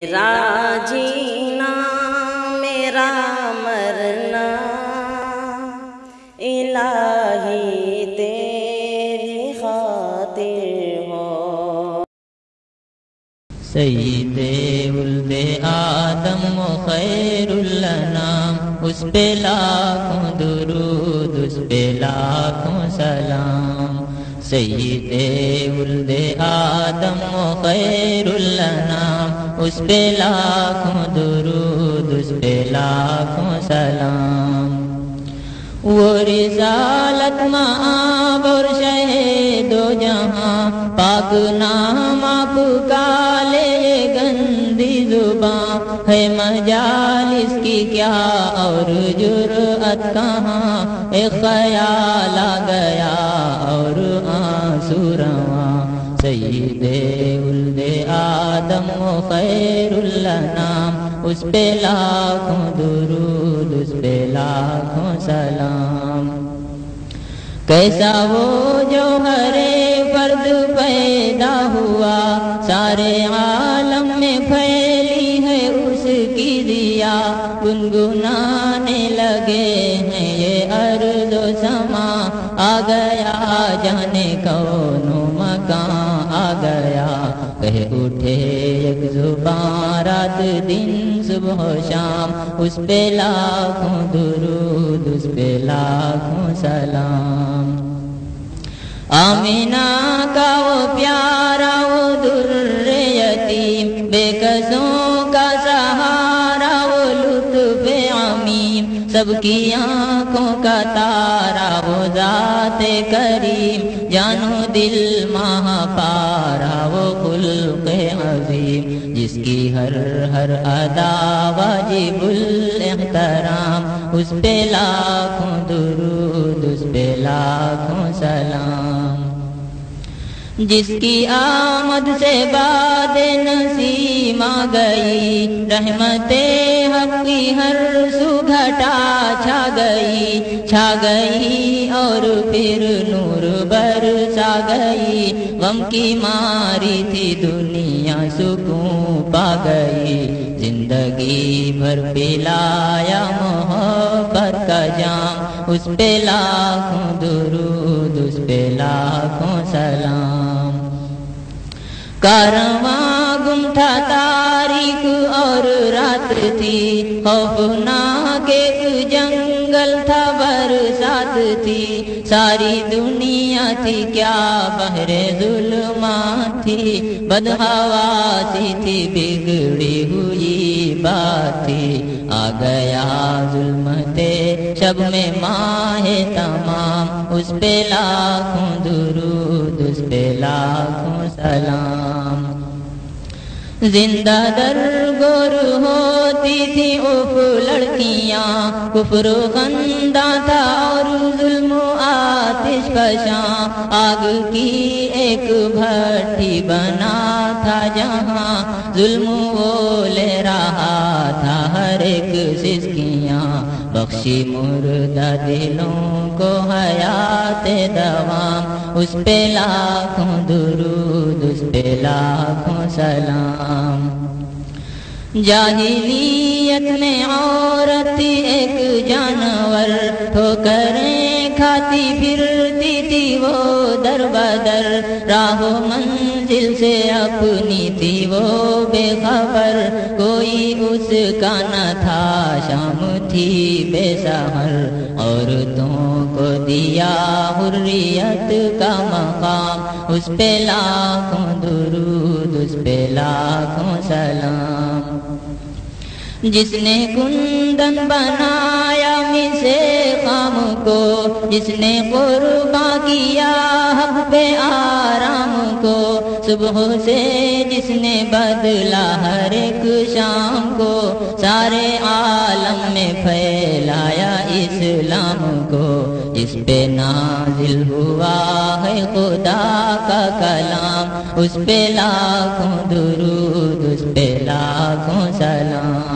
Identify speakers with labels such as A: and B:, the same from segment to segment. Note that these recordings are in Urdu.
A: میرا جینا میرا مرنا الہی تیری خاطر ہو۔
B: سید ولد آدم و خیر الانام، اس پہ لاکھوں درود، اس پہ لاکھوں سلام۔ سید ولد آدم و خیر الانام، اس پہ لاکھوں درود، اس پہ لاکھوں سلام۔ وہ رسالت مآب اور شہید و جہاں، پاک نام آپ کا لے یہ گندی زباں، ہے مجالس کی کیا اور جرأت کہاں، ایک خیال آ گیا اور آنسو رواں۔ سید ولد آدم و خیر الانام، اس پہ لاکھوں درود، اس پہ لاکھوں سلام۔ کیسا وہ جوہر فرد پیدا ہوا، سارے عالم میں پھیلی ہے اس کی ضیا، گنگنانے لگے ہیں یہ ارض و سما، آ گیا جانے کون و مکان، آ گیا کہہ اٹھے یک زبان، رات دن صبح و شام، اس پہ لاکھوں درود، اس پہ لاکھوں سلام۔ آمینہ کا وہ پیارا وہ در یتیم، بے کسوں کا سہارا وہ لطف عمیم، سب کی آنکھوں کا تارا وہ ذات کریم، جانو دل ماہ پارا وہ خلق عظیم، جس کی ہر ہر ادا واجب الاحترام، اس پہ لاکھوں درود، اس پہ لاکھوں سلام۔ جس کی آمد سے باد نسیم آ گئی، رحمت حق کی ہر سو گھٹا چھا گئی اور پھر نور برسا گئی، غم کی ماری تھی دنیا سکون پا گئی، زندگی بھر پلایا محبت کا جام، اس پہ لاکھوں درود، اس پہ لاکھوں سلام۔ کارواں گم تھا تاریک اور رات تھی، خوفناک ایک جنگل تھا برسات تھی، ساری دنیا تھی کیا بحر ظلمات تھی، بدحواسی تھی بگڑی ہوئی بات تھی، آ گیا ظلمت شب میں ماہ تمام، اس پہ لاکھوں درود، اس پہ لاکھوں سلام۔ زندہ در گور ہوتی تھی اف لڑکیاں، کفر و خندہ تھا اور ظلم و آتش فشاں، آگ کی ایک بھٹی بنا تھا جہاں، ظلم وہ لے رہا تھا ہر ایک سسکیاں، بخشی مردہ دلوں کو حیات دوام، اس پہ لاکھوں درود، اس پہ لاکھوں سلام۔ جاہلیت میں عورت ایک جانور، ٹھوکریں کھاتی پھرتی تھی وہ در بدر، راہ و منزل سے اپنی تھی وہ بے خبر، کوئی اس کا نہ تھا شام تھی بے سحر، عورتوں کو دیا حریت کا مقام، اس پہ لاکھوں درود، اس پہ لاکھوں سلام۔ جس نے کندن بنایا مِسے خام کو، جس نے قربان کیا حق پہ آرام کو، صبح سے جس نے بدلا ہر ایک شام کو، سارے عالم میں پھیلایا اسلام کو، جس پہ نازل ہوا ہے خدا کا کلام، اس پہ لاکھوں درود، اس پہ لاکھوں سلام۔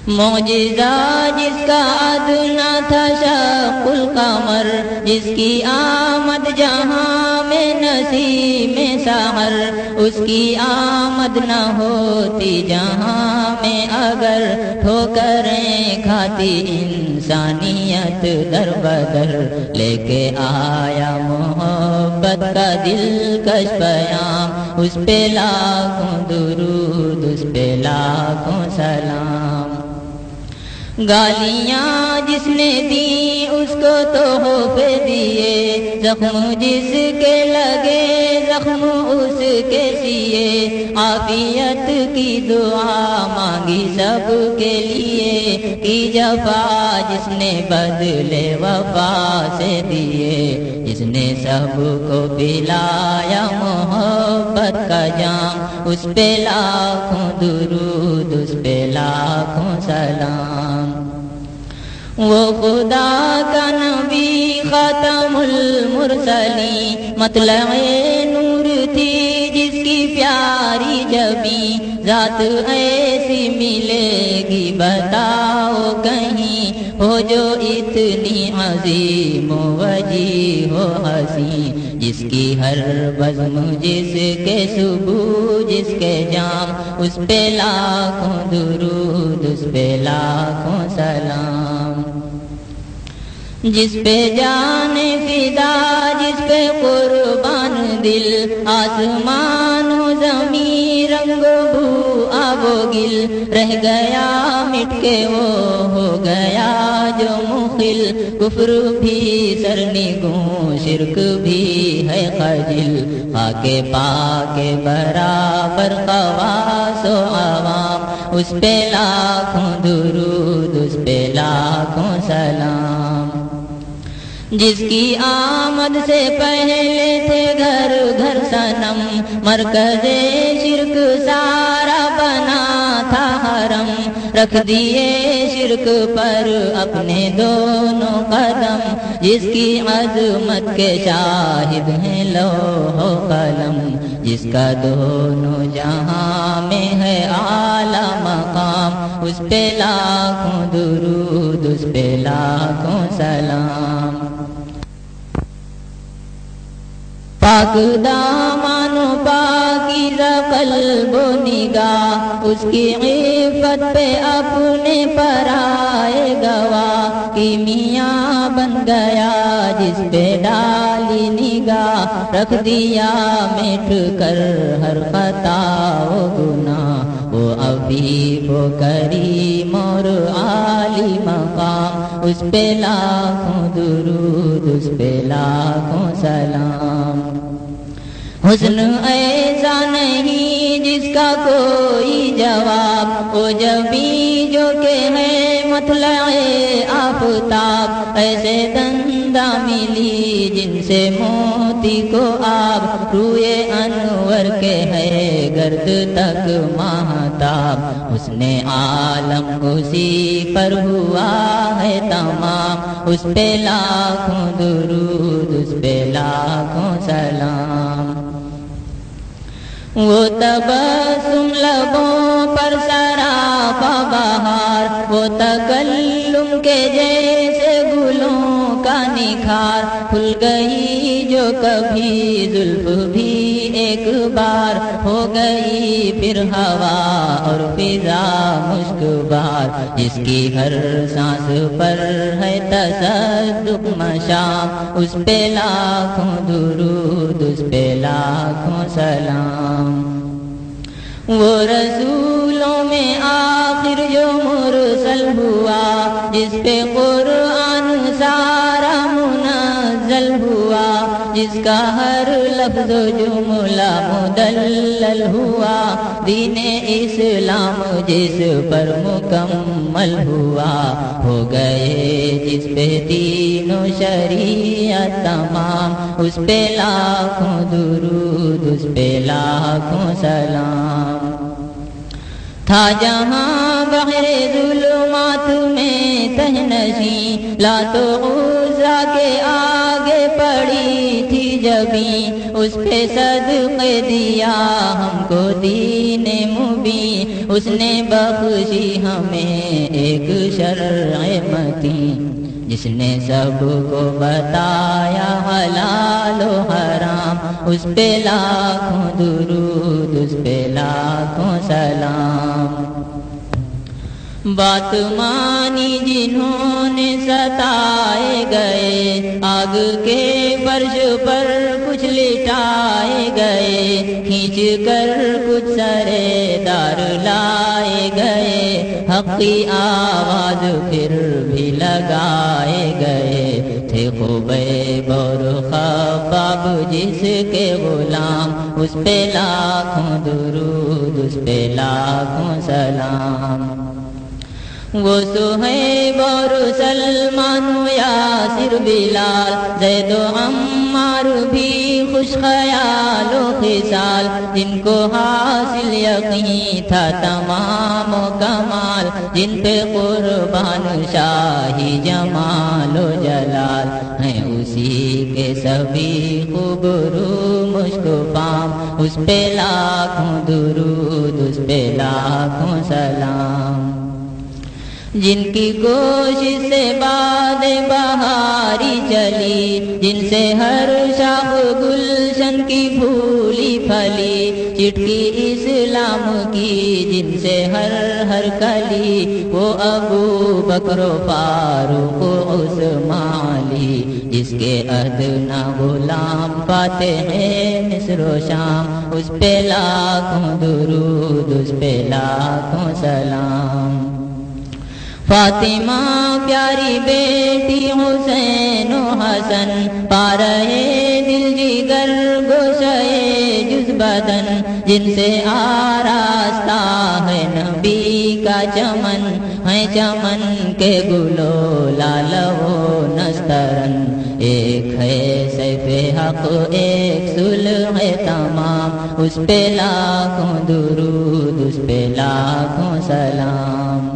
B: معجزہ جس کا ادنا تھا شق القمر، جس کی آمد جہاں میں نسیم سحر، اس کی آمد نہ ہوتی جہاں میں اگر ٹھوکریں کھاتی انسانیت در بدر، لے کے آیا محبت کا دلکش پیام، اس پہ لاکھوں درود، اس پہ لاکھوں سلام۔ گالیاں جس نے دی اس کو تحفے دیے، زخم جس کے لگے زخم اس کے سیے، عافیت کی دعا مانگی سب کے لیے، کی جفا جس نے بدلے وفا سے دیے، جس نے سب کو پلایا محبت کا جام، اس پہ لاکھوں درود، اس پہ لاکھوں سلام۔ وہ خدا کا نبی خاتم المرسلین، مطلع نور تھی جس کی پیاری جبیں، ذات ایسی ملے گی بتاؤ کہیں، ہو جو اتنی عظیم و وجیہ و حسین، جس کی ہر بزم جس کے صبح جس کے جام، اس پہ لاکھوں درود، اس پہ لاکھوں سلام۔ جس پہ جان فدا، جس پہ قربان دل، آسمان و زمین رنگ و بو آب و گل، رہ گیا مٹ کے وہ ہو گیا جو مخل، کفر بھی سرنگوں شرک بھی ہے خجل، خاک پاک برابر خواص و عوام، اس پہ لاکھوں درود، اس پہ لاکھوں سلام۔ جس کی آمد سے پہلے تھے گھر گھر صنم، مرکز شرک سارا بنا تھا حرم، رکھ دیے شرک پر اپنے دونوں قدم، جس کی عظمت کے شاہد ہیں لوح و قلم، جس کا دونوں جہاں میں ہے اعلیٰ مقام، اس پہ لاکھوں درود، اس پہ لاکھوں سلام۔ پاک دامن و پاکیزہ قلب و نگاہ، اس کی عفت پہ اپنے پر آئے گواہ، کیمیا بن گیا جس پہ ڈالی نگاہ، رکھ دیا مٹ کر ہر خطا و گناہ، وہ عفیف و کریم اور عالی مقام، اس پہ لاکھوں درود، اس پہ لاکھوں سلام۔ حسن ایسا نہیں جس کا کوئی جواب، وہ جبیں جو کہ ہے مطلع آفتاب، ایسے دنداں ملی جن سے موتی کو آب، روئے انور کے ہے گرد تک ماہتاب، اس نے عالم اسی پر ہوا ہے تمام، اس پہ لاکھوں درود، اس پہ لاکھوں سلام۔ وہ تبسم لبوں پر سراپا بہار، وہ تکلم کے جیسے گلوں کا نکھار، کھل گئی جو کبھی زلف بھی ایک بار، ہو گئی پھر ہوا اور فضا مشک بار، جس کی ہر سانس پر ہے تصدق مشام، اس پہ لاکھوں درود، اس پہ لاکھوں سلام۔ وہ رسولوں میں آخر جو مرسل ہوا، جس پہ قرآن سارا منزل ہوا، جس کا ہر لفظ و جملہ مدلل ہوا، دین اسلام جس پر مکمل ہوا، ہو گئے جس پہ دین و شریعت تمام، اس پہ لاکھوں درود، اس پہ لاکھوں سلام۔ تھا جہاں بحر ظلمات میں تہنشیں، لات و عزیٰ کے آگے پڑی تھی جبیں، اس پہ صدقے دیا ہم کو دین مبین، مبین، اس نے بخشی ہمیں ایک شرع متین، جس نے سب کو بتایا حلال و حرام، اس پہ لاکھوں درود، اس پہ لاکھوں سلام۔ بات مانی جنہوں نے ستائے گئے، آگ کے فرش پر کچھ لٹائے گئے، کھینچ کر کچھ سرے دار لائے گئے، حق کی آواز پھر بھی لگائے گئے، تھے خبیب اور خباب جس کے غلام، اس پہ لاکھوں درود، اس پہ لاکھوں سلام۔ وہ صہیب اور سلمان و یاسر بلال، زید و عمار بھی خوش خیال و خصال، جن کو حاصل یقین تھا تمام و کمال، جن پہ قربان شاہی جمال و جلال، ہیں اسی کے سبھی خوبرو مشک و پام، اس پہ لاکھوں درود، اس پہ لاکھوں سلام۔ جن کی کوشش سے باد بہاری چلی، جن سے ہر شاخ گلشن کی پھولی پھلی، چٹکی اسلام کی جن سے ہر کلی، وہ ابو بکر و فاروق و عثمان علی، جس کے ادنا غلام پاتے ہیں مصر و شام، اس پہ لاکھوں درود، اس پہ لاکھوں سلام۔ فاطمہ پیاری بیٹی حسین و حسن، پا رہے دل جگر گوشے جز بدن، جن سے آراستہ ہے نبی کا چمن، ہے چمن کے گلو لال و نسترن، ایک ہے سیف حق ایک صلح تمام، اس پہ لاکھوں درود، اس پہ لاکھوں سلام۔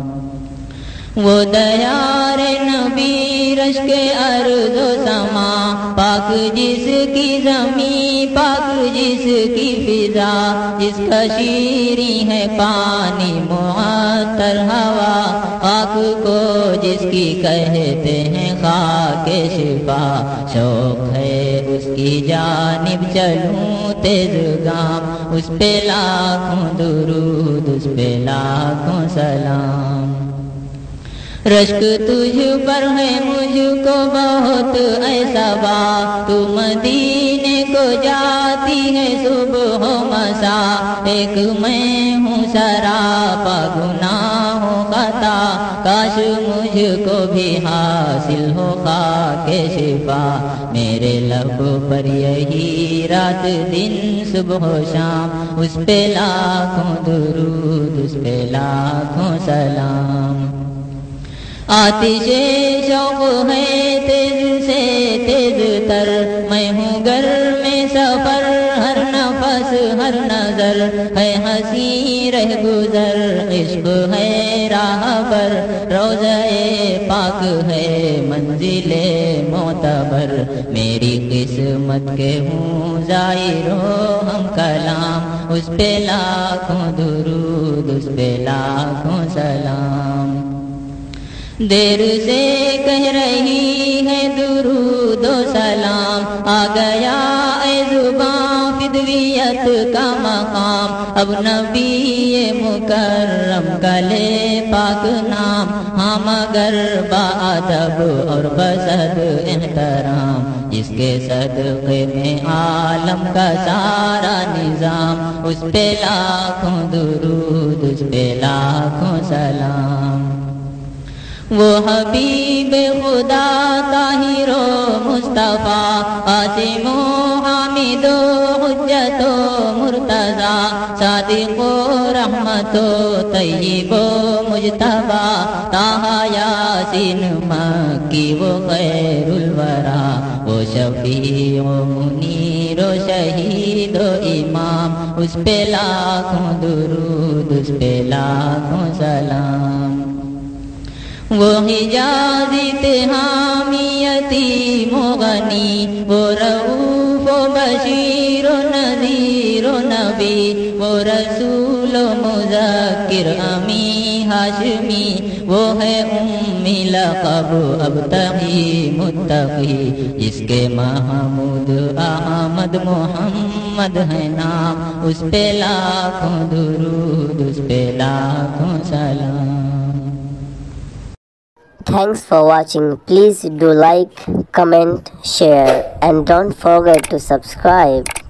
B: وہ دیار نبی رشک ارض و سما، پاک جس کی زمین، پاک جس کی فضا، جس کا شیریں ہے پانی معطر ہوا، خاک کو جس کی کہتے ہیں خاک شفا، شوق ہے اس کی جانب چلوں تیز گام، اس پہ لاکھوں درود، اس پہ لاکھوں سلام۔ رشک تجھ پر ہے مجھ کو بہت ایسا با، تو مدینے کو جاتی ہے صبح و مساء، ایک میں ہوں سراپا گناہ و خطا، کاش مجھ کو بھی حاصل ہو خاک شفا، میرے لب پر یہی رات دن صبح و شام، اس پہ لاکھوں درود، اس پہ لاکھوں سلام۔ آتش شوق ہے تیز سے تیز تر، میں ہوں گر میں سفر، ہر نفس ہر نظر ہے ہنسی رہ گزر، عشق ہے راہ پر روضہ پاک ہے منزل معتبر، میری قسمت کے ہوں ظاہر و ہم کلام، اس پہ لاکھوں درود، اس پہ لاکھوں سلام۔ دیر سے کہہ رہی ہے درود و سلام، آ گیا اے زباں فدویت کا مقام، اب نبی مکرم کا لے پاک نام، ہاں مگر بادب اور بزد احترام، جس کے صدقے میں عالم کا سارا نظام، اس پہ لاکھوں درود، اس پہ لاکھوں سلام۔ وہ حبیب خدا طاہر و مصطفیٰ، قاسم و حامد و حجت و مرتضیٰ، صادق و رحمت و طیب و مجتبیٰ، طٰہٰ یاسین مکی و خیر الورا، وہ شفیع و منیر و شہید و امام، اس پہ لاکھوں درود، اس پہ لاکھوں سلام۔ وہ حجازی حامی یتیم و غنی، وہ رؤوف و بشیر و نذیر و نبی، وہ رسول و مذکر امی ہاشمی، وہ ہے امی لقب ابتغی متقی، اس کے محمود احمد محمد ہے نام، اس پہ لاکھوں درود، اس پہ لاکھوں سلام۔
C: Thanks for watching. Please do like, comment, share and don't forget to subscribe.